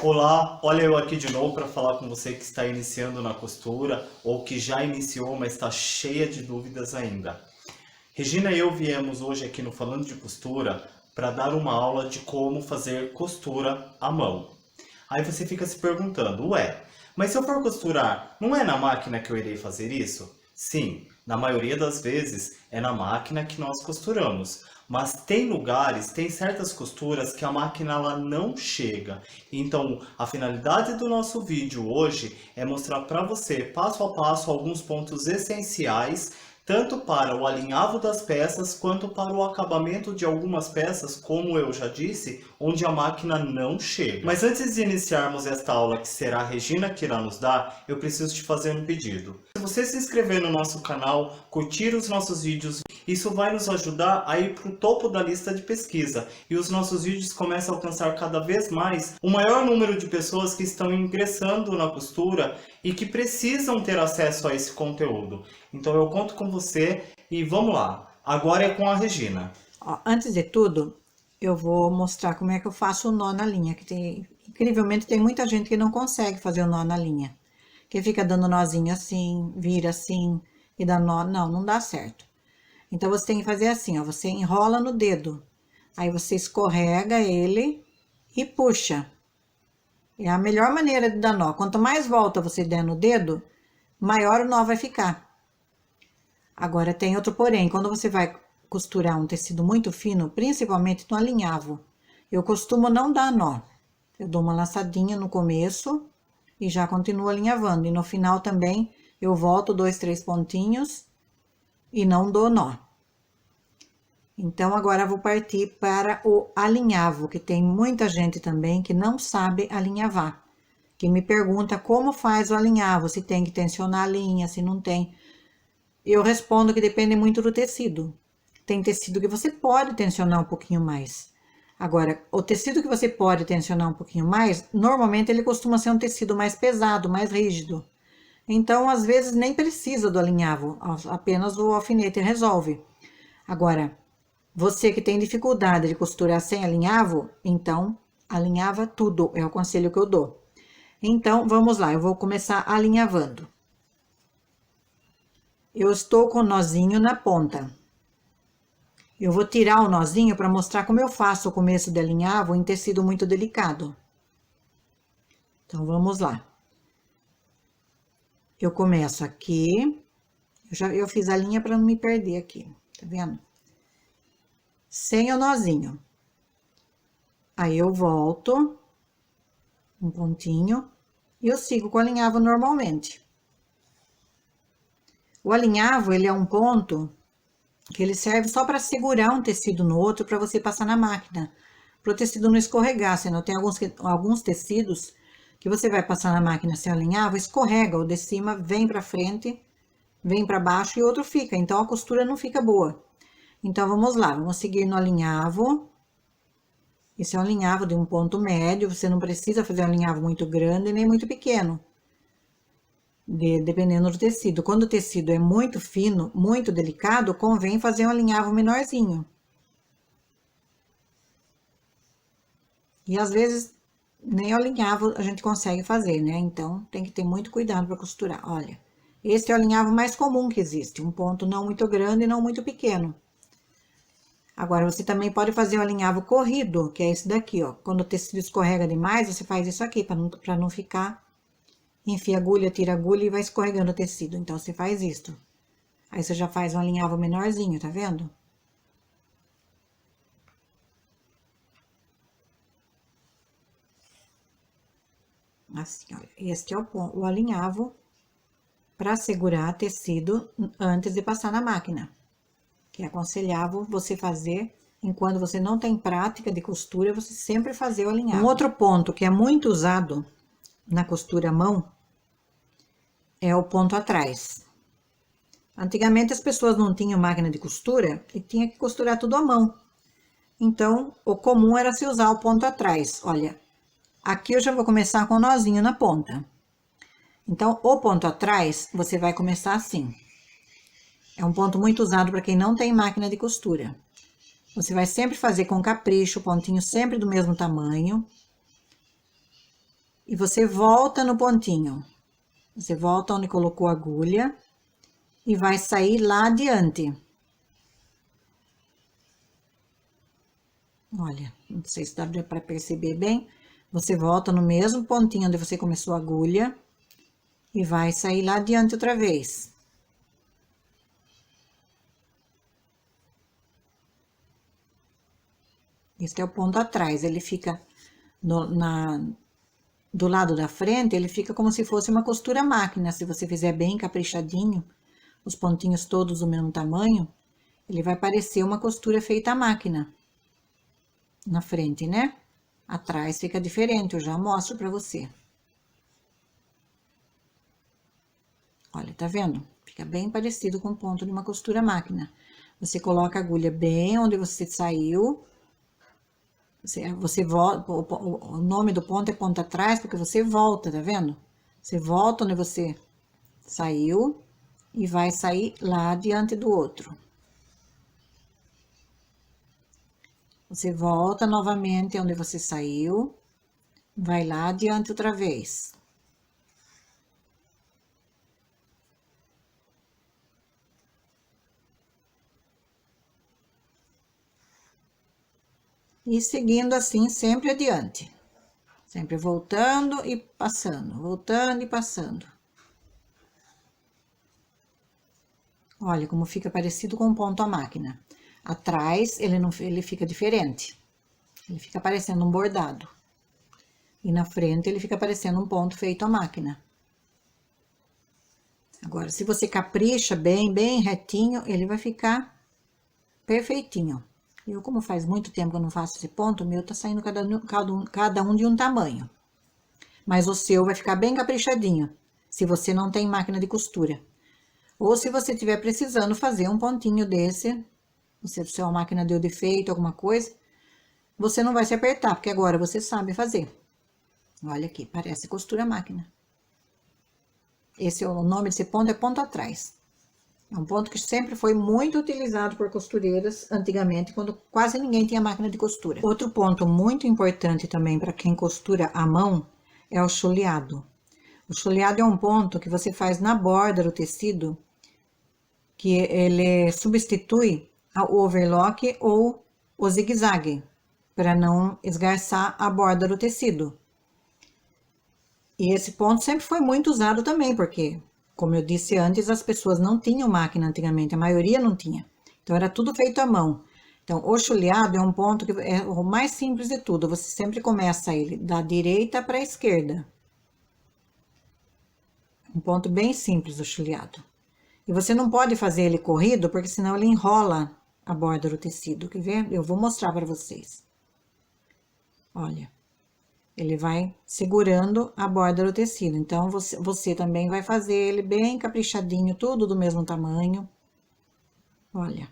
Olá, olha eu aqui de novo para falar com você que está iniciando na costura ou que já iniciou, mas está cheia de dúvidas ainda. Regina e eu viemos hoje aqui no Falando de Costura para dar uma aula de como fazer costura à mão. Aí você fica se perguntando, ué, mas se eu for costurar, não é na máquina que eu irei fazer isso? Sim, na maioria das vezes é na máquina que nós costuramos. Mas tem lugares, tem certas costuras que a máquina ela não chega. Então, a finalidade do nosso vídeo hoje é mostrar para você, passo a passo, alguns pontos essenciais tanto para o alinhavo das peças, quanto para o acabamento de algumas peças, como eu já disse, onde a máquina não chega. Mas antes de iniciarmos esta aula, que será a Regina que irá nos dar, eu preciso te fazer um pedido. Se você se inscrever no nosso canal, curtir os nossos vídeos, isso vai nos ajudar a ir para o topo da lista de pesquisa. E os nossos vídeos começam a alcançar cada vez mais o maior número de pessoas que estão ingressando na costura e que precisam ter acesso a esse conteúdo. Então eu conto com você e vamos lá. Agora é com a Regina. Ó, antes de tudo, eu vou mostrar como é que eu faço o nó na linha, que incrivelmente tem muita gente que não consegue fazer o nó na linha. Que fica dando nozinho assim, vira assim e dá nó. Não dá certo. Então, você tem que fazer assim, ó, você enrola no dedo. Aí, você escorrega ele e puxa. É a melhor maneira de dar nó. Quanto mais volta você der no dedo, maior o nó vai ficar. Agora, tem outro porém. Quando você vai costurar um tecido muito fino, principalmente no alinhavo, eu costumo não dar nó. Eu dou uma laçadinha no começo e já continuo alinhavando. E no final também, eu volto 2, 3 pontinhos e não dou nó. Então, agora eu vou partir para o alinhavo, que tem muita gente também que não sabe alinhavar. Que me pergunta como faz o alinhavo, se tem que tensionar a linha, se não tem. Eu respondo que depende muito do tecido. Tem tecido que você pode tensionar um pouquinho mais. Agora, o tecido que você pode tensionar um pouquinho mais, normalmente ele costuma ser um tecido mais pesado, mais rígido. Então, às vezes, nem precisa do alinhavo, apenas o alfinete resolve. Agora, você que tem dificuldade de costurar sem alinhavo, então, alinhava tudo, é o conselho que eu dou. Então, vamos lá, eu vou começar alinhavando. Eu estou com o nozinho na ponta. Eu vou tirar o nozinho para mostrar como eu faço o começo de alinhavo em tecido muito delicado. Então, vamos lá. Eu começo aqui, eu fiz a linha para não me perder aqui, tá vendo? Sem o nozinho. Aí, eu volto um pontinho e eu sigo com o alinhavo normalmente. O alinhavo, ele é um ponto que ele serve só para segurar um tecido no outro para você passar na máquina, para o tecido não escorregar, senão tem alguns tecidos que você vai passar na máquina sem alinhavo, escorrega, o de cima vem para frente, vem para baixo e outro fica, então a costura não fica boa. Então, vamos lá, vamos seguir no alinhavo. Esse é um alinhavo de um ponto médio, você não precisa fazer um alinhavo muito grande nem muito pequeno, dependendo do tecido. Quando o tecido é muito fino, muito delicado, convém fazer um alinhavo menorzinho. E às vezes, nem o alinhavo a gente consegue fazer, né? Então, tem que ter muito cuidado para costurar. Olha, esse é o alinhavo mais comum que existe, um ponto não muito grande e não muito pequeno. Agora, você também pode fazer o alinhavo corrido, que é esse daqui, ó. Quando o tecido escorrega demais, você faz isso aqui, para não ficar... Enfia a agulha, tira a agulha e vai escorregando o tecido. Então, você faz isso. Aí, você já faz um alinhavo menorzinho, tá vendo? Assim, olha. Este é o alinhavo para segurar tecido antes de passar na máquina. Que é aconselhável você fazer, enquanto você não tem prática de costura, você sempre fazer o alinhavo. Um outro ponto que é muito usado na costura à mão é o ponto atrás. Antigamente as pessoas não tinham máquina de costura e tinha que costurar tudo à mão. Então, o comum era se usar o ponto atrás. Olha, aqui eu já vou começar com o nozinho na ponta. Então, o ponto atrás, você vai começar assim. É um ponto muito usado para quem não tem máquina de costura. Você vai sempre fazer com capricho, o pontinho sempre do mesmo tamanho. e você volta no pontinho. Você volta onde colocou a agulha e vai sair lá adiante. Olha, não sei se dá para perceber bem. Você volta no mesmo pontinho onde você começou a agulha e vai sair lá adiante outra vez. Este é o ponto atrás, ele fica do lado da frente, ele fica como se fosse uma costura máquina. Se você fizer bem caprichadinho, os pontinhos todos do mesmo tamanho, ele vai parecer uma costura feita à máquina. Na frente, né? Atrás fica diferente, eu já mostro pra você. Olha, tá vendo? Fica bem parecido com o ponto de uma costura máquina. Você coloca a agulha bem onde você saiu. Você volta, o nome do ponto é ponto atrás, porque você volta, tá vendo? Você volta onde você saiu e vai sair lá diante do outro. Você volta novamente onde você saiu, vai lá adiante outra vez. E seguindo assim, sempre adiante. Sempre voltando e passando, voltando e passando. Olha como fica parecido com o ponto à máquina. Atrás, ele fica diferente. Ele fica parecendo um bordado. E na frente, ele fica parecendo um ponto feito à máquina. Agora, se você capricha bem, bem retinho, ele vai ficar perfeitinho. Eu, como faz muito tempo que eu não faço esse ponto, o meu tá saindo cada um de um tamanho. Mas o seu vai ficar bem caprichadinho, se você não tem máquina de costura. Ou se você estiver precisando fazer um pontinho desse, se a sua máquina deu defeito, alguma coisa, você não vai se apertar, porque agora você sabe fazer. Olha aqui, parece costura máquina. Esse é o nome desse ponto, é ponto atrás. É um ponto que sempre foi muito utilizado por costureiras antigamente, quando quase ninguém tinha máquina de costura. Outro ponto muito importante também para quem costura à mão é o chuleado. O chuleado é um ponto que você faz na borda do tecido, que ele substitui o overlock ou o zigue-zague, para não esgarçar a borda do tecido. E esse ponto sempre foi muito usado também, porque, como eu disse antes, as pessoas não tinham máquina antigamente, a maioria não tinha. Então, era tudo feito à mão. Então, o chuleado é um ponto que é o mais simples de tudo. Você sempre começa ele da direita para a esquerda. Um ponto bem simples, o chuleado. E você não pode fazer ele corrido, porque senão ele enrola a borda do tecido. Quer ver? Eu vou mostrar para vocês. Olha. Ele vai segurando a borda do tecido. Então, você também vai fazer ele bem caprichadinho, tudo do mesmo tamanho. Olha.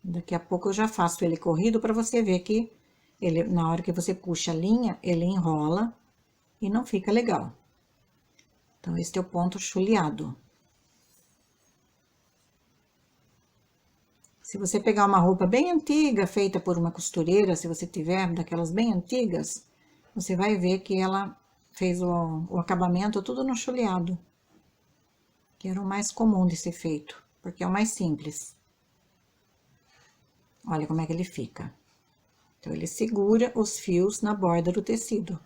Daqui a pouco eu já faço ele corrido para você ver que ele, na hora que você puxa a linha, ele enrola e não fica legal. Então, esse é o ponto chuleado. Se você pegar uma roupa bem antiga, feita por uma costureira, se você tiver daquelas bem antigas, você vai ver que ela fez o acabamento tudo no chuleado. Que era o mais comum de ser feito, porque é o mais simples. Olha como é que ele fica. Então, ele segura os fios na borda do tecido.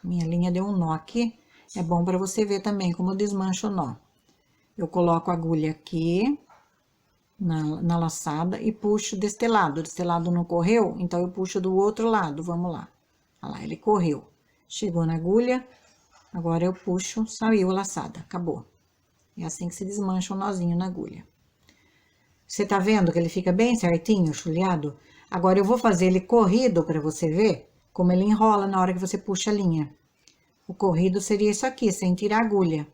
Minha linha deu um nó aqui, é bom para você ver também como desmancha o nó. Eu coloco a agulha aqui na laçada e puxo deste lado. Deste lado não correu, então eu puxo do outro lado, vamos lá. Olha lá, ele correu. Chegou na agulha, agora eu puxo, saiu a laçada, acabou. É assim que se desmancha o nozinho na agulha. Você tá vendo que ele fica bem certinho, chuleado? Agora eu vou fazer ele corrido para você ver como ele enrola na hora que você puxa a linha. O corrido seria isso aqui, sem tirar a agulha.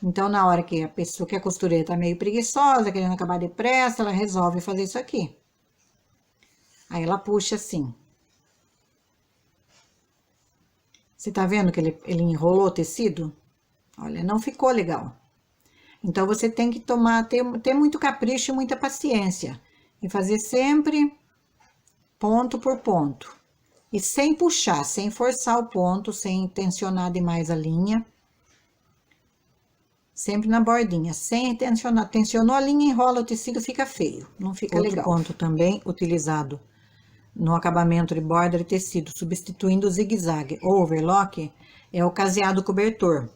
Então, na hora que a pessoa, que a costureira tá meio preguiçosa, querendo acabar depressa, ela resolve fazer isso aqui. Aí, ela puxa assim. Você tá vendo que ele enrolou o tecido? Olha, não ficou legal. Então, você tem que ter muito capricho e muita paciência. E fazer sempre ponto por ponto. E sem puxar, sem forçar o ponto, sem tensionar demais a linha. Sempre na bordinha, sem tensionar. Tensionou a linha, enrola o tecido, fica feio, não fica legal. Outro ponto também utilizado no acabamento de borda de tecido, substituindo o zigue-zague ou overlock, é o caseado cobertor.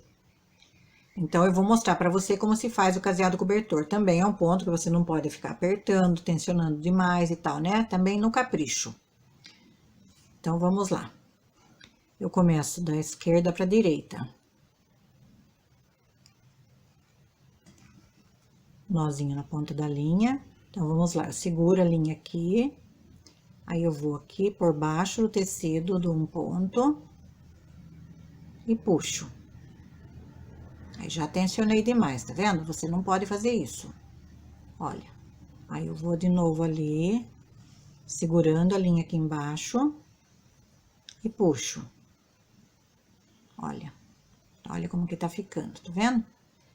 Então, eu vou mostrar para você como se faz o caseado cobertor. Também é um ponto que você não pode ficar apertando, tensionando demais e tal, né? Também no capricho. Então, vamos lá. Eu começo da esquerda para a direita. Nozinho na ponta da linha. Então, vamos lá. Eu seguro a linha aqui. Aí, eu vou aqui por baixo do tecido de um ponto. E puxo. Aí, já tensionei demais, tá vendo? Você não pode fazer isso. Olha. Aí, eu vou de novo ali, segurando a linha aqui embaixo. E puxo. Olha. Olha como que tá ficando, tá vendo?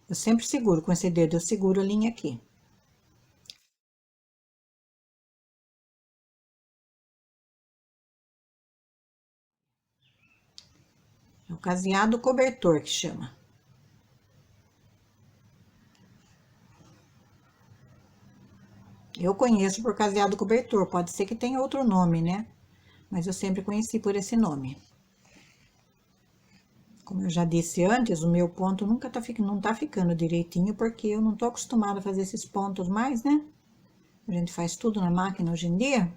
Eu sempre seguro com esse dedo, eu seguro a linha aqui. É o caseado cobertor que chama. Eu conheço por caseado cobertor, pode ser que tenha outro nome, né? Mas eu sempre conheci por esse nome. Como eu já disse antes, o meu ponto nunca não tá ficando direitinho, porque eu não tô acostumada a fazer esses pontos mais, né? A gente faz tudo na máquina hoje em dia.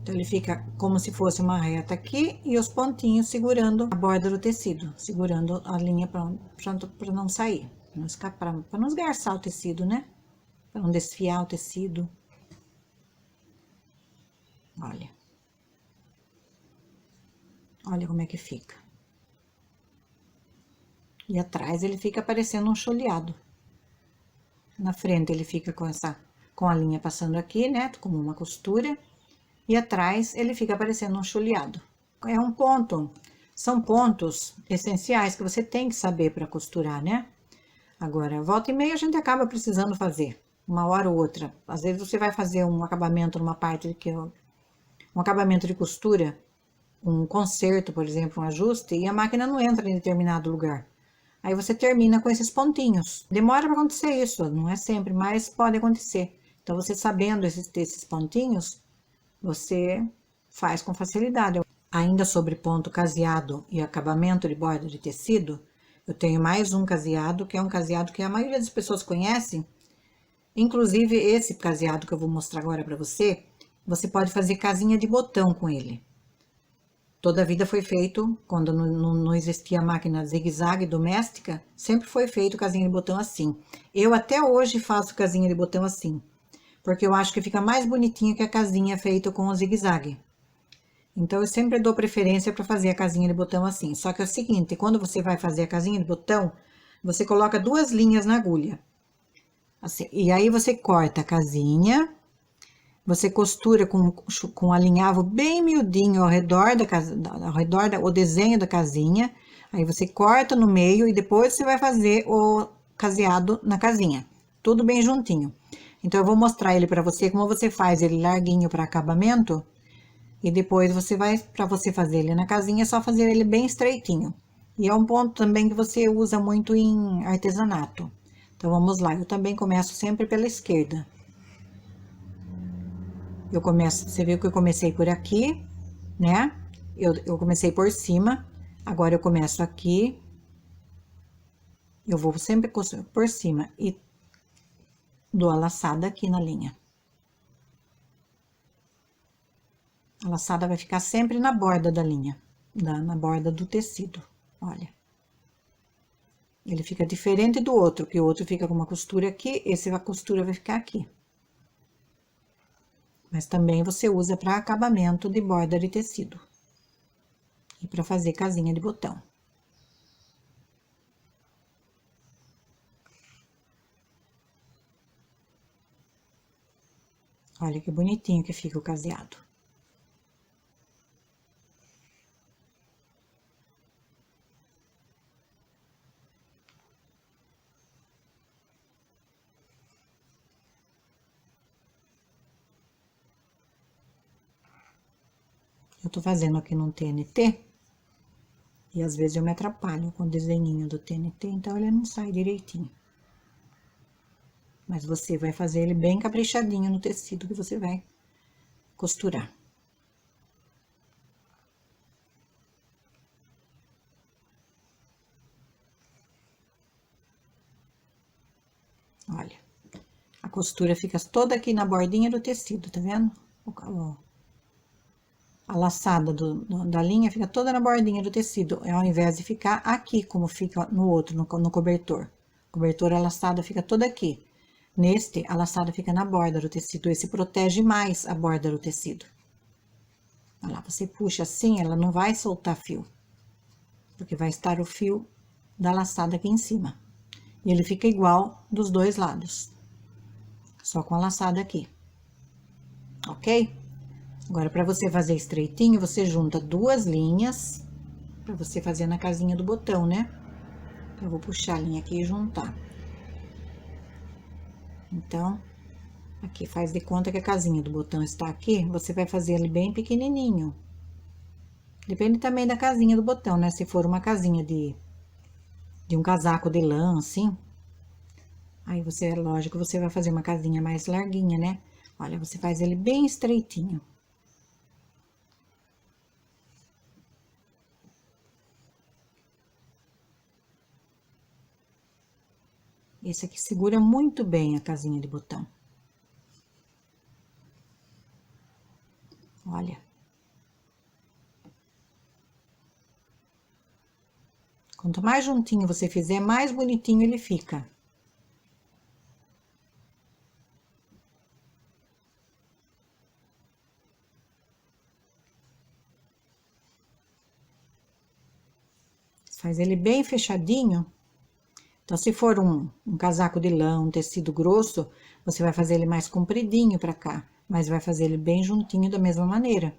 Então, ele fica como se fosse uma reta aqui e os pontinhos segurando a borda do tecido, segurando a linha para não sair, para não esgarçar o tecido, né? Para não desfiar o tecido. Olha. Olha como é que fica. E atrás ele fica parecendo um choleado. Na frente ele fica com a linha passando aqui, né? Como uma costura. E atrás ele fica parecendo um choleado. É um ponto, são pontos essenciais que você tem que saber para costurar, né? Agora, volta e meia a gente acaba precisando fazer, uma hora ou outra. Às vezes você vai fazer um acabamento numa parte que um acabamento de costura, um conserto, por exemplo, um ajuste, e a máquina não entra em determinado lugar. Aí você termina com esses pontinhos. Demora para acontecer isso, não é sempre, mas pode acontecer. Então, você sabendo esses pontinhos, você faz com facilidade. Ainda sobre ponto caseado e acabamento de borda de tecido, eu tenho mais um caseado, que é um caseado que a maioria das pessoas conhece. Inclusive, esse caseado que eu vou mostrar agora para você, você pode fazer casinha de botão com ele. Toda a vida foi feito, quando não existia máquina zigue-zague doméstica, sempre foi feito casinha de botão assim. Eu até hoje faço casinha de botão assim, porque eu acho que fica mais bonitinho que a casinha feita com o zigue-zague. Então, eu sempre dou preferência para fazer a casinha de botão assim. Só que é o seguinte, quando você vai fazer a casinha de botão, você coloca 2 linhas na agulha. Assim, e aí, você corta a casinha, você costura com alinhavo bem miudinho ao redor o desenho da casinha. Aí, você corta no meio e depois você vai fazer o caseado na casinha. Tudo bem juntinho. Então, eu vou mostrar ele para você, como você faz ele larguinho para acabamento. E depois para você fazer ele na casinha, é só fazer ele bem estreitinho. E é um ponto também que você usa muito em artesanato. Então, vamos lá. Eu também começo sempre pela esquerda. Você viu que eu comecei por aqui, né? Eu comecei por cima. Agora, eu começo aqui. Eu vou sempre por cima e dou a laçada aqui na linha. A laçada vai ficar sempre na borda da linha, na borda do tecido, olha. Ele fica diferente do outro, que o outro fica com uma costura aqui, a costura vai ficar aqui. Mas também você usa para acabamento de borda de tecido. E para fazer casinha de botão. Olha que bonitinho que fica o caseado. Eu tô fazendo aqui no TNT, e às vezes eu me atrapalho com o desenhinho do TNT, então ele não sai direitinho. Mas você vai fazer ele bem caprichadinho no tecido que você vai costurar. Olha, a costura fica toda aqui na bordinha do tecido, tá vendo? A laçada da linha fica toda na bordinha do tecido, ao invés de ficar aqui, como fica no outro, no cobertor. Cobertor, a laçada fica toda aqui. Neste, a laçada fica na borda do tecido, esse protege mais a borda do tecido. Olha lá, você puxa assim, ela não vai soltar fio, porque vai estar o fio da laçada aqui em cima. E ele fica igual dos dois lados, só com a laçada aqui, ok? Agora, para você fazer estreitinho, você junta duas linhas, para você fazer na casinha do botão, né? Eu vou puxar a linha aqui e juntar. Então, aqui faz de conta que a casinha do botão está aqui, você vai fazer ele bem pequenininho. Depende também da casinha do botão, né? Se for uma casinha de um casaco de lã, assim, aí você, lógico, você vai fazer uma casinha mais larguinha, né? Olha, você faz ele bem estreitinho. Esse aqui segura muito bem a casinha de botão. Olha. Quanto mais juntinho você fizer, mais bonitinho ele fica. Faz ele bem fechadinho. Então, se for um casaco de lã, um tecido grosso, você vai fazer ele mais compridinho pra cá, mas vai fazer ele bem juntinho da mesma maneira.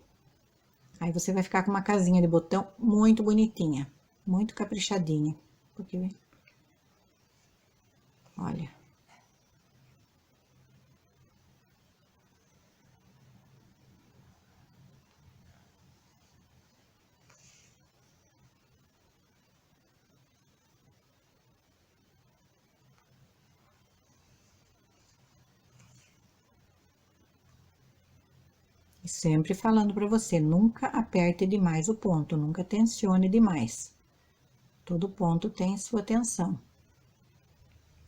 Aí, você vai ficar com uma casinha de botão muito bonitinha, muito caprichadinha. Porque, olha. E sempre falando pra você, nunca aperte demais o ponto, nunca tensione demais. Todo ponto tem sua tensão.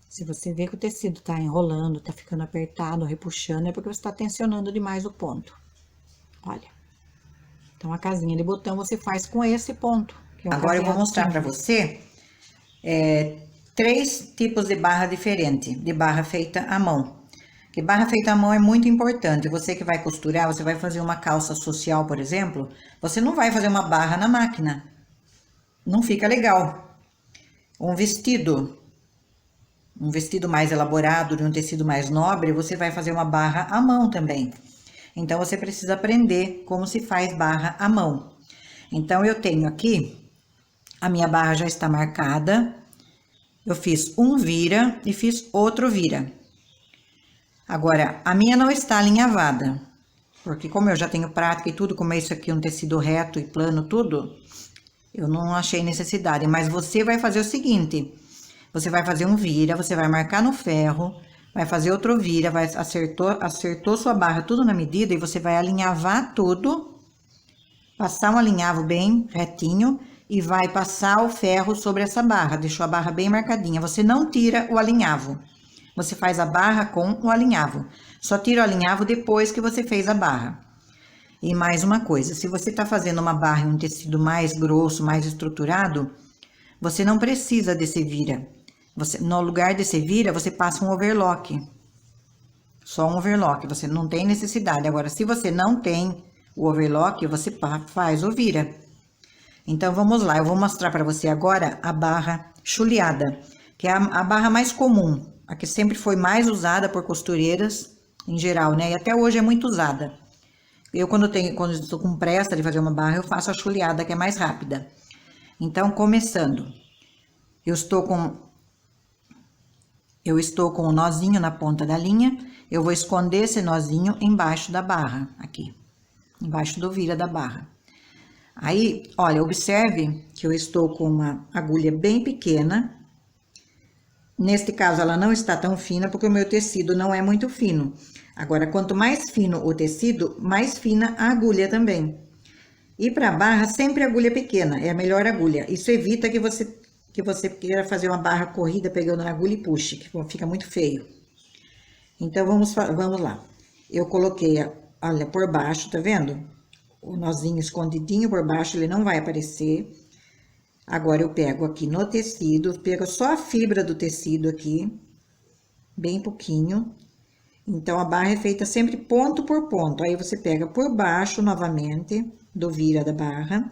Se você vê que o tecido tá enrolando, tá ficando apertado, repuxando, é porque você tá tensionando demais o ponto. Olha. Então, a casinha de botão você faz com esse ponto. Que é Agora eu vou mostrar pra você 3 tipos de barra diferentes, de barra feita à mão. Que barra feita à mão é muito importante. Você que vai costurar, você vai fazer uma calça social, por exemplo, você não vai fazer uma barra na máquina. Não fica legal. Um vestido mais elaborado, de um tecido mais nobre, você vai fazer uma barra à mão também. Então, você precisa aprender como se faz barra à mão. Então, eu tenho aqui, a minha barra já está marcada. Eu fiz um vira e fiz outro vira. Agora, a minha não está alinhavada, porque como eu já tenho prática e tudo, como isso aqui é um tecido reto e plano, tudo, eu não achei necessidade. Mas você vai fazer o seguinte, você vai fazer um vira, você vai marcar no ferro, vai fazer outro vira, acertou sua barra tudo na medida e você vai alinhavar tudo, passar um alinhavo bem retinho e vai passar o ferro sobre essa barra, deixou a barra bem marcadinha. Você não tira o alinhavo. Você faz a barra com o alinhavo. Só tira o alinhavo depois que você fez a barra. E mais uma coisa, se você tá fazendo uma barra em um tecido mais grosso, mais estruturado, você não precisa desse vira. No lugar desse vira, você passa um overlock. Só um overlock, você não tem necessidade. Agora, se você não tem o overlock, você faz o vira. Então, vamos lá, eu vou mostrar para você agora a barra chuleada, que é a barra mais comum. A que sempre foi mais usada por costureiras, em geral, né? E até hoje é muito usada. Eu, quando estou com pressa de fazer uma barra, eu faço a chuleada, que é mais rápida. Então, começando. Eu estou com o nozinho na ponta da linha. Eu vou esconder esse nozinho embaixo da barra, aqui. Embaixo do vira da barra. Aí, olha, observe que eu estou com uma agulha bem pequena. Neste caso, ela não está tão fina, porque o meu tecido não é muito fino. Agora, quanto mais fino o tecido, mais fina a agulha também. E para barra, sempre agulha pequena, é a melhor agulha. Isso evita que você queira fazer uma barra corrida pegando na agulha e puxe, que fica muito feio. Então, vamos lá. Eu coloquei, olha, por baixo, tá vendo? O nozinho escondidinho por baixo, ele não vai aparecer. Agora, eu pego aqui no tecido, pego só a fibra do tecido aqui, bem pouquinho. Então, a barra é feita sempre ponto por ponto. Aí, você pega por baixo, novamente, do vira da barra.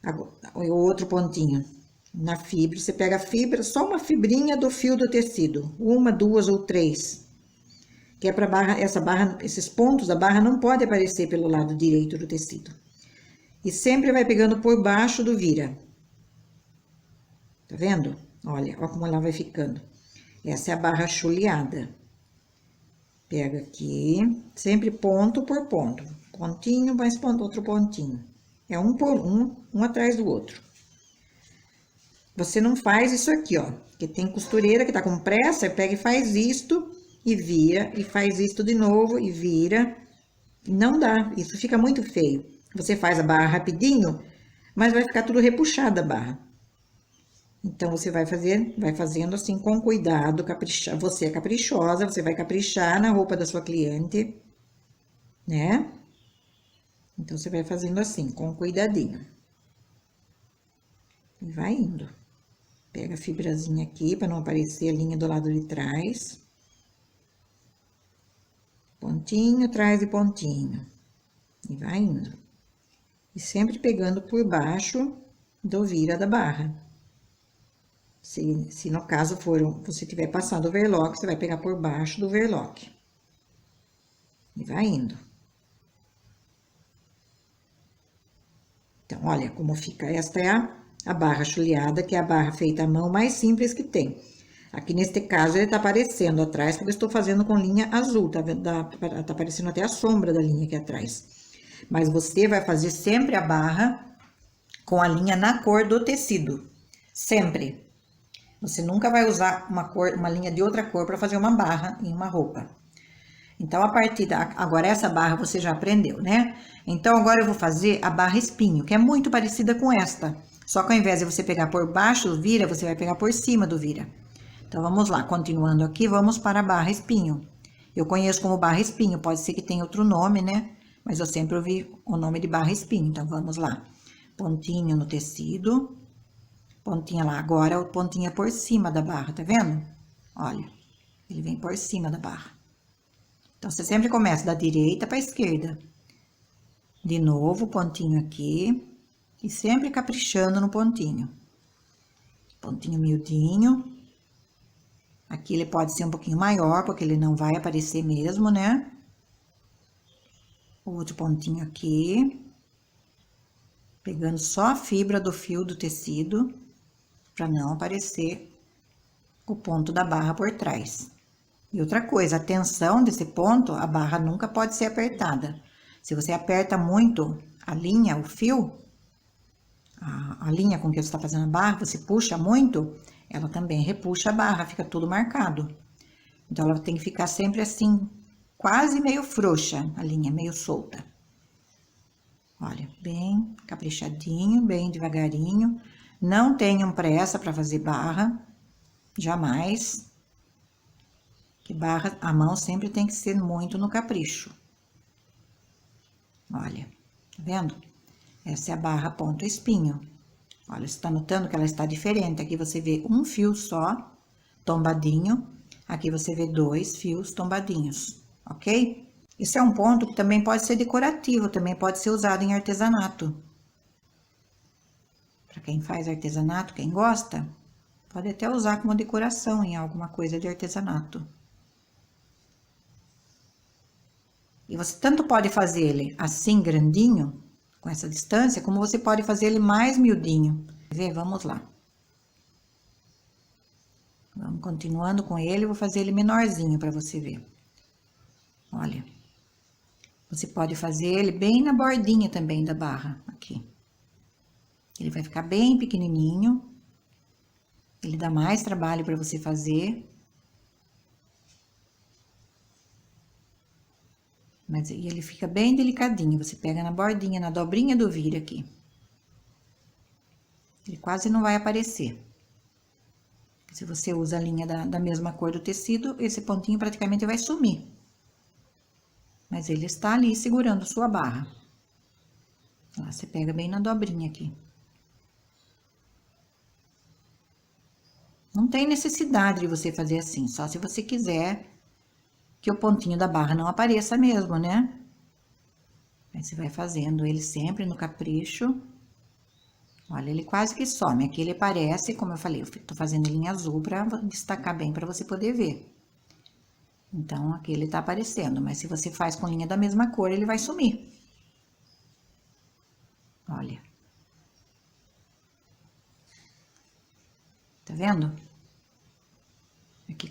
Agora, o outro pontinho na fibra, você pega a fibra, só uma fibrinha do fio do tecido. Uma, duas ou três. Que é para barra, esses pontos da barra não podem aparecer pelo lado direito do tecido. E sempre vai pegando por baixo do vira. Tá vendo? Olha como ela vai ficando. Essa é a barra chuleada. Pega aqui, sempre ponto por ponto. Pontinho, mais ponto, outro pontinho. É um por um atrás do outro. Você não faz isso aqui, ó. Porque tem costureira que tá com pressa, pega e faz isto, e vira, e faz isto de novo, e vira. Não dá, isso fica muito feio. Você faz a barra rapidinho, mas vai ficar tudo repuxada a barra. Então, você vai fazendo assim com cuidado, caprichar. Você é caprichosa, você vai caprichar na roupa da sua cliente, né? Então, você vai fazendo assim, com cuidadinho. E vai indo. Pega a fibrazinha aqui, para não aparecer a linha do lado de trás. Pontinho, atrás de pontinho. E vai indo. E sempre pegando por baixo do vira da barra. Se no caso você tiver passado o overlock, você vai pegar por baixo do overlock. E vai indo. Então, olha como fica. Esta é a barra chuleada, que é a barra feita à mão mais simples que tem. Aqui neste caso, ele tá aparecendo atrás, porque eu estou fazendo com linha azul, tá vendo? Tá aparecendo até a sombra da linha aqui atrás. Mas você vai fazer sempre a barra com a linha na cor do tecido. Sempre. Você nunca vai usar uma linha de outra cor para fazer uma barra em uma roupa. Então, agora essa barra você já aprendeu, né? Então, agora eu vou fazer a barra espinho, que é muito parecida com esta. Só que ao invés de você pegar por baixo do vira, você vai pegar por cima do vira. Então, vamos lá. Continuando aqui, vamos para a barra espinho. Eu conheço como barra espinho, pode ser que tenha outro nome, né? Mas eu sempre ouvi o nome de barra espinho. Então, vamos lá. Pontinho no tecido. Pontinha lá. Agora, o pontinho é por cima da barra, tá vendo? Olha, ele vem por cima da barra. Então, você sempre começa da direita para a esquerda. De novo, pontinho aqui. E sempre caprichando no pontinho. Pontinho miudinho. Aqui ele pode ser um pouquinho maior, porque ele não vai aparecer mesmo, né? Outro pontinho aqui. Pegando só a fibra do fio do tecido, para não aparecer o ponto da barra por trás. E outra coisa, a tensão desse ponto, a barra nunca pode ser apertada. Se você aperta muito a linha, o fio, a linha com que você está fazendo a barra, você puxa muito, ela também repuxa a barra, fica tudo marcado. Então, ela tem que ficar sempre assim, quase meio frouxa, a linha, meio solta. Olha, bem caprichadinho, bem devagarinho. Não tenham pressa para fazer barra, jamais. Que barra, a mão sempre tem que ser muito no capricho. Olha, tá vendo? Essa é a barra ponto espinho. Olha, você tá notando que ela está diferente. Aqui você vê um fio só, tombadinho. Aqui você vê 2 fios tombadinhos, ok? Isso é um ponto que também pode ser decorativo, também pode ser usado em artesanato. Para quem faz artesanato, quem gosta, pode até usar como decoração em alguma coisa de artesanato. E você tanto pode fazer ele assim, grandinho, com essa distância, como você pode fazer ele mais miudinho. Quer ver? Vamos lá. Vamos continuando com ele, vou fazer ele menorzinho para você ver. Olha. Você pode fazer ele bem na bordinha também da barra, aqui. Ele vai ficar bem pequenininho. Ele dá mais trabalho para você fazer. Mas e ele fica bem delicadinho. Você pega na bordinha, na dobrinha do vira aqui. Ele quase não vai aparecer. Se você usa a linha da mesma cor do tecido, esse pontinho praticamente vai sumir. Mas ele está ali segurando sua barra. Lá, você pega bem na dobrinha aqui. Não tem necessidade de você fazer assim, só se você quiser que o pontinho da barra não apareça mesmo, né? Aí você vai fazendo ele sempre no capricho. Olha, ele quase que some. Aqui ele aparece, como eu falei, eu tô fazendo ele em azul para destacar bem para você poder ver. Então, aqui ele tá aparecendo, mas se você faz com linha da mesma cor, ele vai sumir. Olha. Tá vendo? Aqui,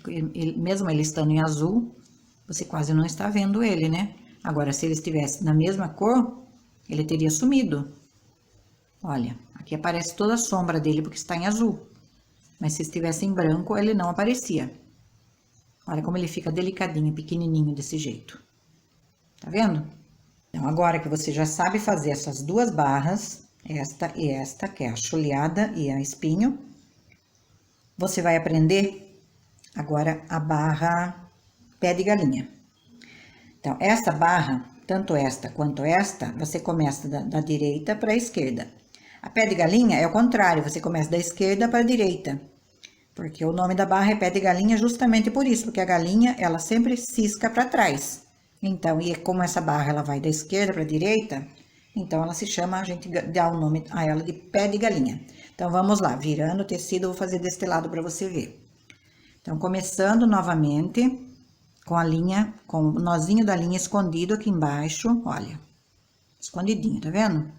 mesmo ele estando em azul, você quase não está vendo ele, né? Agora, se ele estivesse na mesma cor, ele teria sumido. Olha, aqui aparece toda a sombra dele porque está em azul. Mas se estivesse em branco, ele não aparecia. Olha como ele fica delicadinho, pequenininho desse jeito. Tá vendo? Então, agora que você já sabe fazer essas duas barras, esta e esta, que é a chuleada e a espinho, você vai aprender agora a barra pé de galinha. Então, essa barra, tanto esta quanto esta, você começa da direita para a esquerda. A pé de galinha é o contrário, você começa da esquerda para a direita. Porque o nome da barra é pé de galinha justamente por isso, porque a galinha, ela sempre cisca para trás. Então, e como essa barra, ela vai da esquerda para a direita, então ela se chama, a gente dá o nome a ela de pé de galinha. Então, vamos lá, virando o tecido, eu vou fazer deste lado para você ver. Então, começando novamente com a linha, com o nozinho da linha escondido aqui embaixo, olha, escondidinho, tá vendo?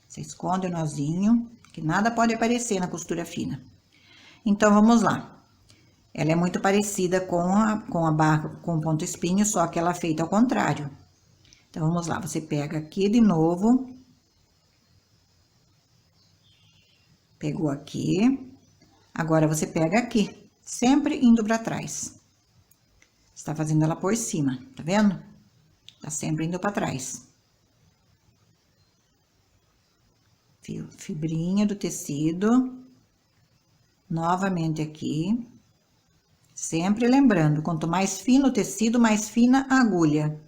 Você esconde o nozinho, que nada pode aparecer na costura fina. Então, vamos lá. Ela é muito parecida com a barra com ponto espinho, só que ela é feita ao contrário. Então, vamos lá. Você pega aqui de novo. Pegou aqui. Agora, você pega aqui, sempre indo para trás. Você tá fazendo ela por cima, tá vendo? Tá sempre indo para trás. Fibrinha do tecido. Novamente aqui. Sempre lembrando, quanto mais fino o tecido, mais fina a agulha.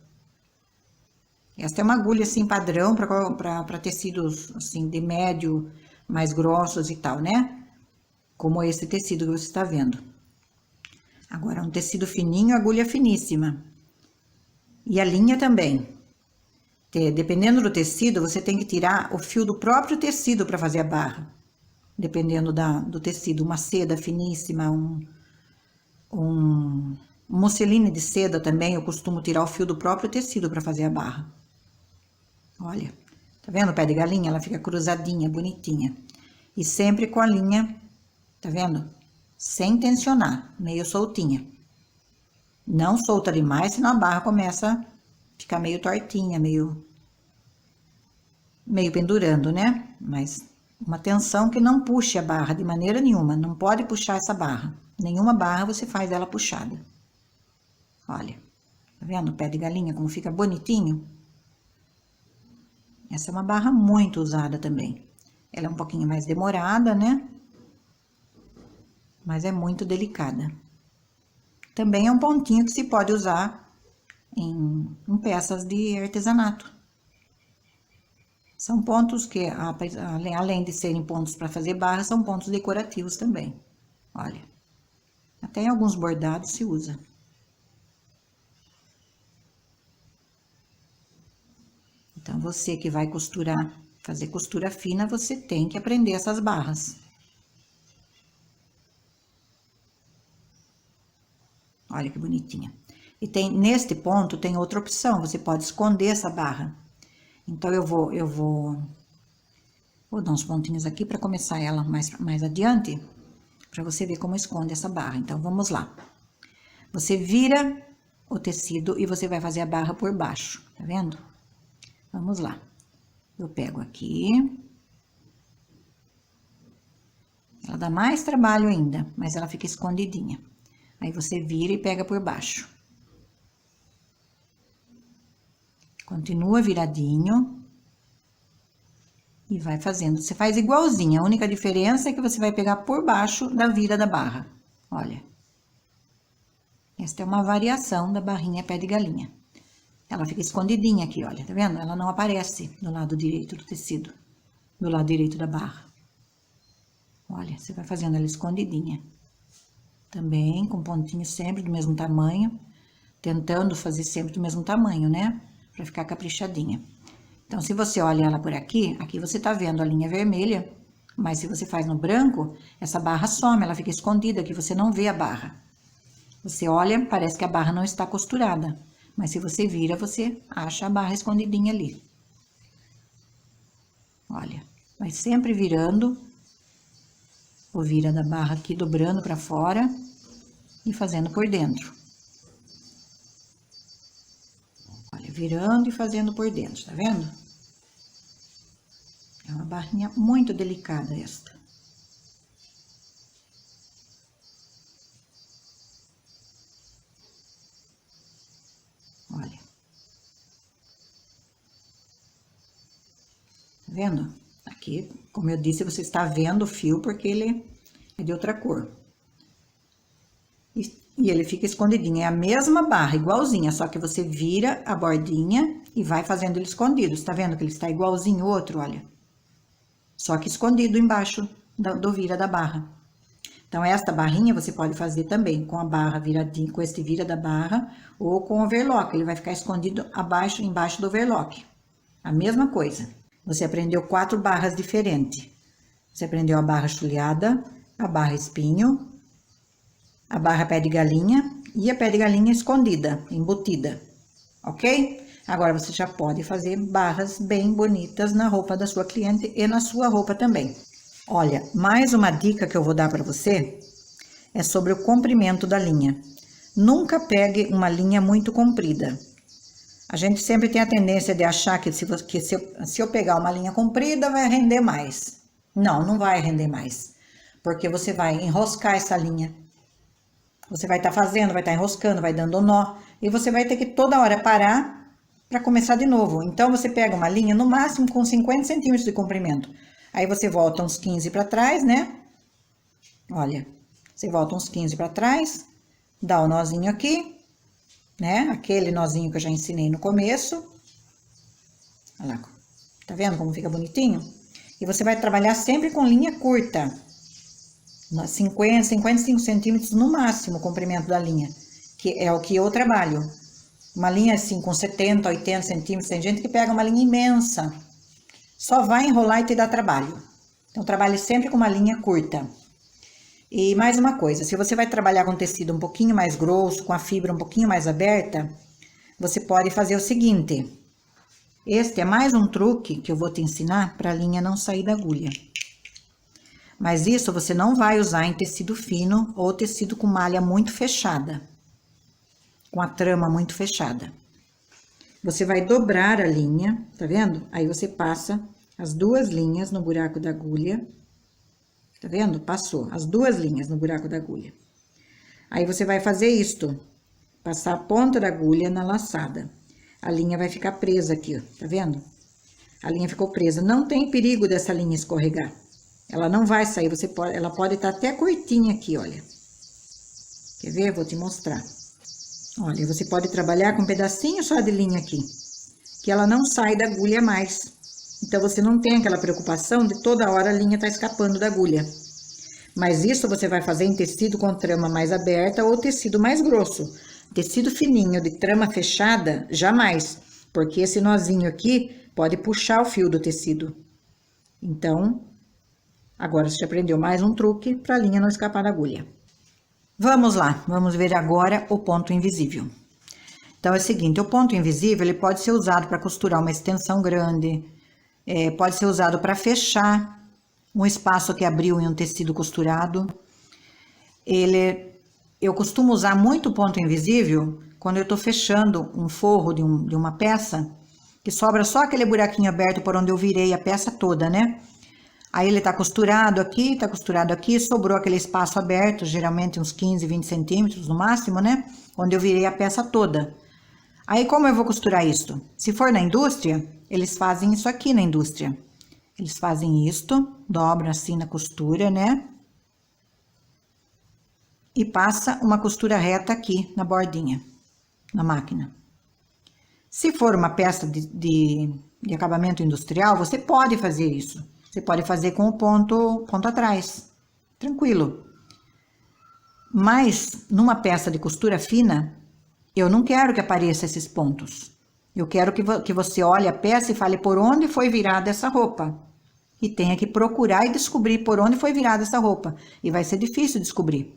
Esta é uma agulha assim padrão para tecidos assim de médio, mais grossos e tal, né? Como esse tecido que você está vendo. Agora, um tecido fininho, agulha finíssima. E a linha também. Dependendo do tecido, você tem que tirar o fio do próprio tecido para fazer a barra. Dependendo do tecido, uma seda finíssima, um musseline de seda também, eu costumo tirar o fio do próprio tecido para fazer a barra. Olha, tá vendo o pé de galinha? Ela fica cruzadinha, bonitinha. E sempre com a linha, tá vendo? Sem tensionar, meio soltinha. Não solta demais, senão a barra começa a ficar meio tortinha, meio pendurando, né? Mas uma tensão que não puxe a barra de maneira nenhuma, não pode puxar essa barra. Nenhuma barra você faz ela puxada. Olha, tá vendo o pé de galinha como fica bonitinho? Essa é uma barra muito usada também. Ela é um pouquinho mais demorada, né? Mas é muito delicada. Também é um pontinho que se pode usar em peças de artesanato. São pontos que, além de serem pontos para fazer barra, são pontos decorativos também. Olha, até em alguns bordados se usa. Então, você que vai costurar, fazer costura fina, você tem que aprender essas barras. Olha que bonitinha. E neste ponto, tem outra opção, você pode esconder essa barra. Então, eu vou dar uns pontinhos aqui para começar ela mais adiante, para você ver como esconde essa barra. Então, vamos lá. Você vira o tecido e você vai fazer a barra por baixo, tá vendo? Vamos lá. Eu pego aqui. Ela dá mais trabalho ainda, mas ela fica escondidinha. Aí você vira e pega por baixo. Continua viradinho. E vai fazendo. Você faz igualzinho. A única diferença é que você vai pegar por baixo da vira da barra. Olha. Esta é uma variação da barrinha pé de galinha. Ela fica escondidinha aqui, olha. Tá vendo? Ela não aparece do lado direito do tecido. Do lado direito da barra. Olha, você vai fazendo ela escondidinha. Também com pontinho sempre do mesmo tamanho. Tentando fazer sempre do mesmo tamanho, né? Pra ficar caprichadinha. Então, se você olha ela por aqui, aqui você tá vendo a linha vermelha. Mas se você faz no branco, essa barra some, ela fica escondida, aqui você não vê a barra. Você olha, parece que a barra não está costurada. Mas se você vira, você acha a barra escondidinha ali. Olha, vai sempre virando. O vira da barra aqui, dobrando pra fora e fazendo por dentro. Olha, virando e fazendo por dentro, tá vendo? É uma barrinha muito delicada esta. Olha. Tá vendo? Aqui, como eu disse, você está vendo o fio porque ele é de outra cor. E ele fica escondidinho. É a mesma barra, igualzinha, só que você vira a bordinha e vai fazendo ele escondido. Você tá vendo que ele está igualzinho o outro, olha? Só que escondido embaixo do vira da barra. Então, esta barrinha você pode fazer também com a barra viradinha, com este vira da barra, ou com o overlock. Ele vai ficar escondido embaixo do overlock. A mesma coisa. Você aprendeu 4 barras diferentes. Você aprendeu a barra chuleada, a barra espinho, a barra pé de galinha e a pé de galinha escondida, embutida, ok? Agora, você já pode fazer barras bem bonitas na roupa da sua cliente e na sua roupa também. Olha, mais uma dica que eu vou dar para você é sobre o comprimento da linha. Nunca pegue uma linha muito comprida. A gente sempre tem a tendência de achar que se eu pegar uma linha comprida vai render mais. Não, não vai render mais. Porque você vai enroscar essa linha. Você vai estar fazendo, vai estar enroscando, vai dando nó. E você vai ter que toda hora parar para começar de novo. Então, você pega uma linha no máximo com 50 centímetros de comprimento. Aí, você volta uns 15 para trás, né? Olha, você volta uns 15 para trás, dá o nozinho aqui, né? Aquele nozinho que eu já ensinei no começo. Olha lá, tá vendo como fica bonitinho? E você vai trabalhar sempre com linha curta. 55 centímetros no máximo o comprimento da linha, que é o que eu trabalho. Uma linha assim com 70, 80 centímetros, tem gente que pega uma linha imensa. Só vai enrolar e te dá trabalho. Então, trabalhe sempre com uma linha curta. E mais uma coisa, se você vai trabalhar com tecido um pouquinho mais grosso, com a fibra um pouquinho mais aberta, você pode fazer o seguinte. Este é mais um truque que eu vou te ensinar para a linha não sair da agulha. Mas isso você não vai usar em tecido fino ou tecido com malha muito fechada. Com a trama muito fechada. Você vai dobrar a linha, tá vendo? Aí você passa as 2 linhas no buraco da agulha. Tá vendo? Passou as 2 linhas no buraco da agulha. Aí você vai fazer isto. Passar a ponta da agulha na laçada. A linha vai ficar presa aqui, ó. Tá vendo? A linha ficou presa. Não tem perigo dessa linha escorregar. Ela não vai sair, ela pode estar até curtinha aqui, olha. Quer ver? Vou te mostrar. Olha, você pode trabalhar com um pedacinho só de linha aqui, que ela não sai da agulha mais. Então, você não tem aquela preocupação de toda hora a linha tá escapando da agulha. Mas isso você vai fazer em tecido com trama mais aberta ou tecido mais grosso. Tecido fininho de trama fechada, jamais, porque esse nozinho aqui pode puxar o fio do tecido. Então, agora você aprendeu mais um truque para a linha não escapar da agulha. Vamos lá, vamos ver agora o ponto invisível. Então, é o seguinte, o ponto invisível, ele pode ser usado para costurar uma extensão grande, pode ser usado para fechar um espaço que abriu em um tecido costurado. Eu costumo usar muito o ponto invisível quando eu estou fechando um forro de uma peça que sobra só aquele buraquinho aberto por onde eu virei a peça toda, né? Aí ele tá costurado aqui, sobrou aquele espaço aberto, geralmente uns 15, 20 centímetros no máximo, né? Onde eu virei a peça toda. Aí como eu vou costurar isso? Se for na indústria, eles fazem isso aqui na indústria. Eles fazem isto, dobram assim na costura, né? E passa uma costura reta aqui na bordinha, na máquina. Se for uma peça de acabamento industrial, você pode fazer isso. Você pode fazer com o ponto atrás, tranquilo. Mas, numa peça de costura fina, eu não quero que apareça esses pontos. Eu quero que você olhe a peça e fale por onde foi virada essa roupa. E tenha que procurar e descobrir por onde foi virada essa roupa. E vai ser difícil descobrir.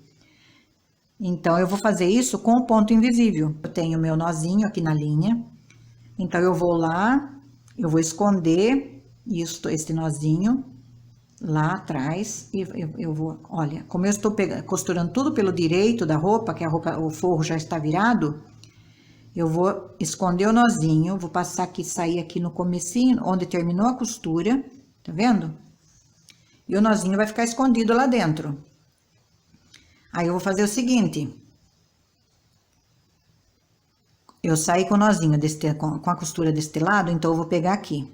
Então, eu vou fazer isso com o ponto invisível. Eu tenho meu nozinho aqui na linha. Então, eu vou lá, eu vou esconder este nozinho lá atrás. E eu vou, olha, como eu estou costurando tudo pelo direito da roupa, que a roupa, o forro já está virado, eu vou esconder o nozinho, vou passar aqui, sair aqui no comecinho, onde terminou a costura, tá vendo? E o nozinho vai ficar escondido lá dentro. Aí eu vou fazer o seguinte, eu saí com o nozinho com a costura deste lado, então eu vou pegar aqui.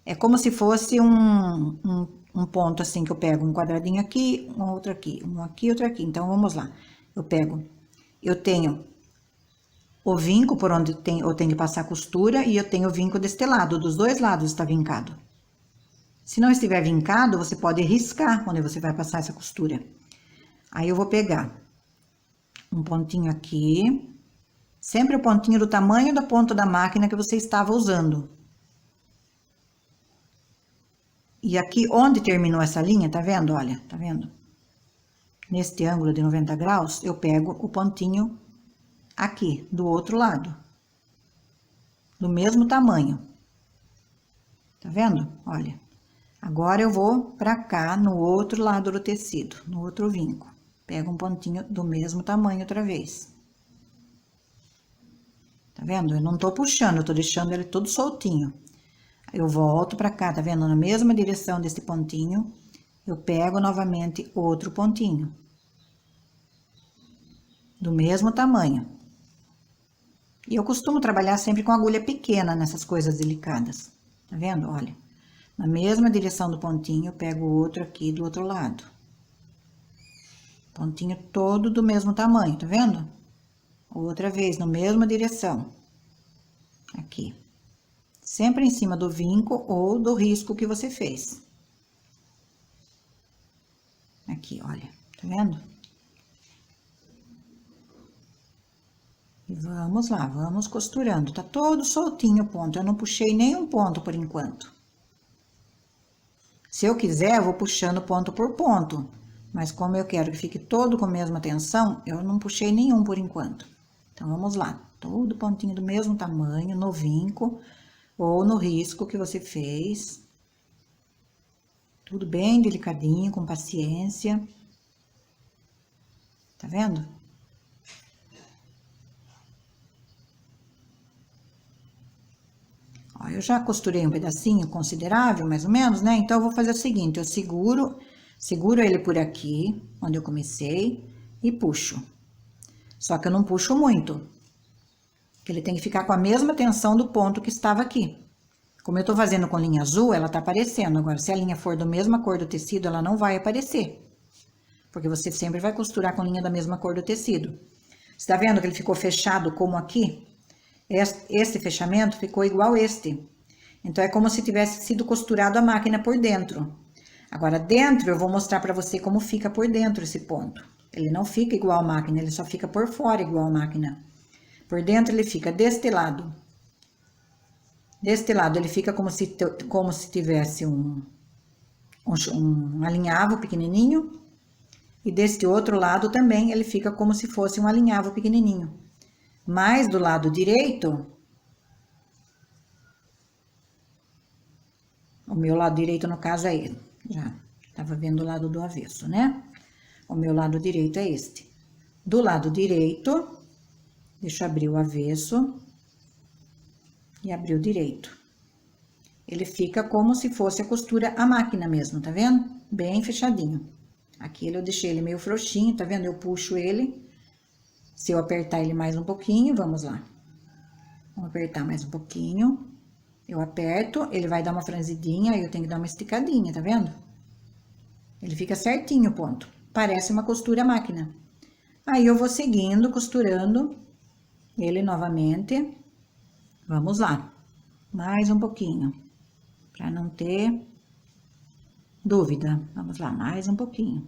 É como se fosse um ponto assim, que eu pego um quadradinho aqui, um outro aqui, um aqui, outro aqui. Então, vamos lá. Eu tenho o vinco por onde eu tenho que passar a costura e eu tenho o vinco deste lado, dos dois lados está vincado. Se não estiver vincado, você pode riscar onde você vai passar essa costura. Aí eu vou pegar um pontinho aqui, sempre o pontinho do tamanho da ponta da máquina que você estava usando. E aqui onde terminou essa linha, tá vendo? Olha, tá vendo? Neste ângulo de 90 graus, eu pego o pontinho aqui, do outro lado. Do mesmo tamanho. Tá vendo? Olha. Agora eu vou pra cá, no outro lado do tecido, no outro vinco. Pego um pontinho do mesmo tamanho outra vez. Tá vendo? Eu não tô puxando, eu tô deixando ele todo soltinho. Eu volto pra cá, tá vendo? Na mesma direção desse pontinho, eu pego novamente outro pontinho. Do mesmo tamanho. E eu costumo trabalhar sempre com agulha pequena nessas coisas delicadas. Tá vendo? Olha. Na mesma direção do pontinho, eu pego outro aqui do outro lado. Pontinho todo do mesmo tamanho, tá vendo? Outra vez, na mesma direção. Aqui. Sempre em cima do vinco ou do risco que você fez. Aqui, olha. Tá vendo? E vamos lá, vamos costurando. Tá todo soltinho o ponto. Eu não puxei nenhum ponto por enquanto. Se eu quiser, eu vou puxando ponto por ponto. Mas como eu quero que fique todo com a mesma tensão, eu não puxei nenhum por enquanto. Então, vamos lá. Todo pontinho do mesmo tamanho, no vinco ou no risco que você fez. Tudo bem delicadinho, com paciência. Tá vendo? Ó, eu já costurei um pedacinho considerável, mais ou menos, né? Então, eu vou fazer o seguinte, eu seguro ele por aqui, onde eu comecei, e puxo. Só que eu não puxo muito, porque ele tem que ficar com a mesma tensão do ponto que estava aqui. Como eu tô fazendo com linha azul, ela tá aparecendo. Agora, se a linha for da mesma cor do tecido, ela não vai aparecer. Porque você sempre vai costurar com linha da mesma cor do tecido. Você tá vendo que ele ficou fechado como aqui? Este fechamento ficou igual este. Então, é como se tivesse sido costurado a máquina por dentro. Agora, dentro, eu vou mostrar pra você como fica por dentro esse ponto. Ele não fica igual a máquina, ele só fica por fora igual a máquina. Por dentro, ele fica deste lado. Deste lado, ele fica como se tivesse um alinhavo pequenininho. E deste outro lado também, ele fica como se fosse um alinhavo pequenininho. Mas do lado direito, o meu lado direito, no caso, é ele. Já estava vendo o lado do avesso, né? O meu lado direito é este. Do lado direito, deixa eu abrir o avesso. e abriu direito. Ele fica como se fosse a costura à máquina mesmo, tá vendo? Bem fechadinho. Aqui eu deixei ele meio frouxinho, tá vendo? Eu puxo ele. Se eu apertar ele mais um pouquinho, vamos lá. Vamos apertar mais um pouquinho. Eu aperto, ele vai dar uma franzidinha, aí eu tenho que dar uma esticadinha, tá vendo? Ele fica certinho o ponto. Parece uma costura à máquina. Aí eu vou seguindo, costurando ele novamente. Vamos lá. Mais um pouquinho. Pra não ter dúvida. Vamos lá, mais um pouquinho.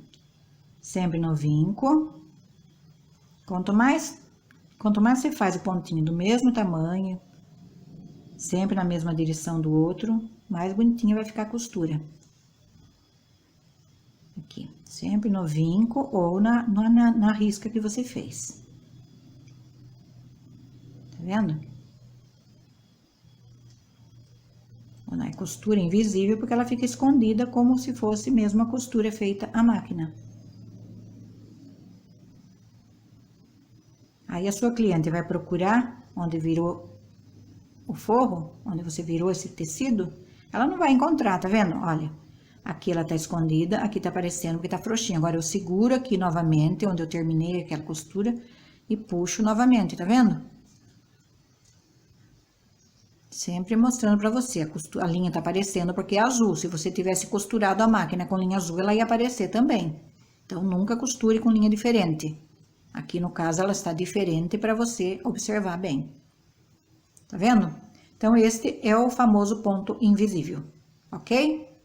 Sempre no vinco. Quanto mais você faz o pontinho do mesmo tamanho, sempre na mesma direção do outro, mais bonitinha vai ficar a costura. Aqui, sempre no vinco ou na risca que você fez. Tá vendo? Não é costura invisível porque ela fica escondida como se fosse mesmo a costura feita à máquina. Aí a sua cliente vai procurar onde virou o forro, onde você virou esse tecido, ela não vai encontrar, tá vendo? Olha, aqui ela tá escondida, aqui tá aparecendo porque tá frouxinha. Agora eu seguro aqui novamente, onde eu terminei aquela costura, e puxo novamente, tá vendo? Sempre mostrando pra você, a linha tá aparecendo porque é azul. Se você tivesse costurado a máquina com linha azul, ela ia aparecer também. Então, nunca costure com linha diferente. Aqui, no caso, ela está diferente para você observar bem. Tá vendo? Então, este é o famoso ponto invisível, ok?